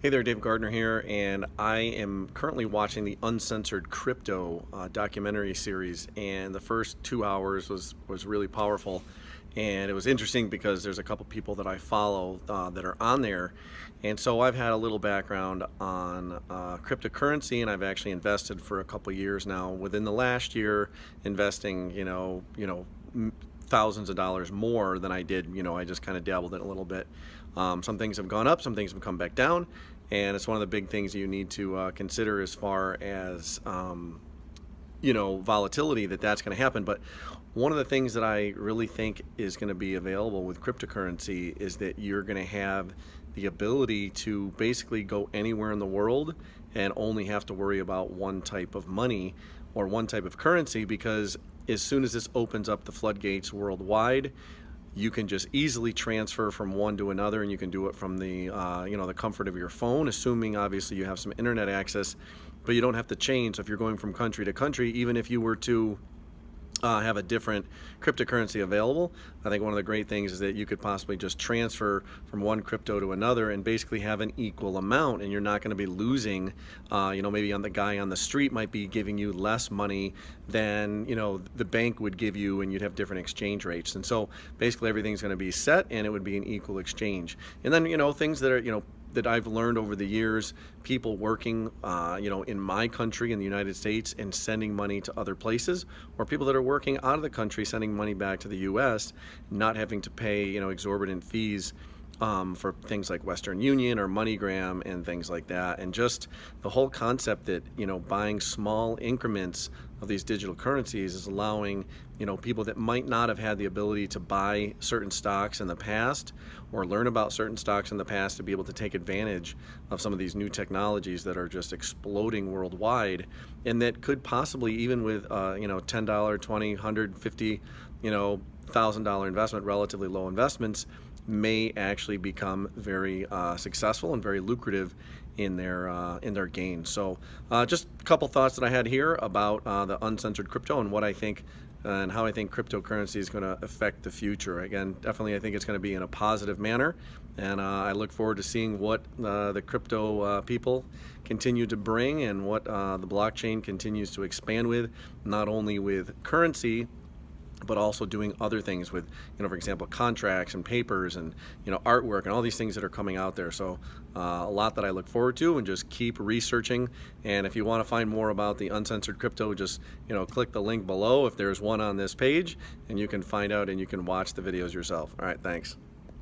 Hey there, Dave Gardner here, and I am currently watching the Uncensored Crypto documentary series, and the first 2 hours was really powerful. And it was interesting because there's a couple people that I follow that are on there, and so I've had a little background on cryptocurrency, and I've actually invested for a couple years now. Within the last year, investing, thousands of dollars more than I did. I just kind of dabbled in it a little bit. Some things have gone up, some things have come back down, and it's one of the big things you need to consider as far as volatility, that's going to happen. But one of the things that I really think is going to be available with cryptocurrency is that you're going to have the ability to basically go anywhere in the world and only have to worry about one type of money or one type of currency, because as soon as this opens up the floodgates worldwide, you can just easily transfer from one to another, and you can do it from the the comfort of your phone, assuming obviously you have some internet access, but you don't have to change. So if you're going from country to country, even if you were to have a different cryptocurrency available, I think one of the great things is that you could possibly just transfer from one crypto to another and basically have an equal amount, and you're not going to be losing. Maybe on the guy on the street might be giving you less money than the bank would give you, and you'd have different exchange rates. And so basically everything's going to be set, and it would be an equal exchange. And then things that are that I've learned over the years, people working, in my country, in the United States, and sending money to other places, or people that are working out of the country, sending money back to the U.S., not having to pay, exorbitant fees for things like Western Union or MoneyGram and things like that. And just the whole concept that, buying small increments of these digital currencies is allowing, people that might not have had the ability to buy certain stocks in the past or learn about certain stocks in the past to be able to take advantage of some of these new technologies that are just exploding worldwide, and that could possibly, even with $10, $20, $150, $1,000 investment, relatively low investments, may actually become very successful and very lucrative in their gains. So just a couple thoughts that I had here about the Uncensored Crypto and what I think and how I think cryptocurrency is going to affect the future. Again, definitely I think it's going to be in a positive manner, and I look forward to seeing what the crypto people continue to bring, and what the blockchain continues to expand with, not only with currency, but also doing other things with, for example, contracts and papers and, artwork and all these things that are coming out there. So a lot that I look forward to, and just keep researching. And if you want to find more about the Uncensored Crypto, just, click the link below if there's one on this page, and you can find out and you can watch the videos yourself. All right, thanks.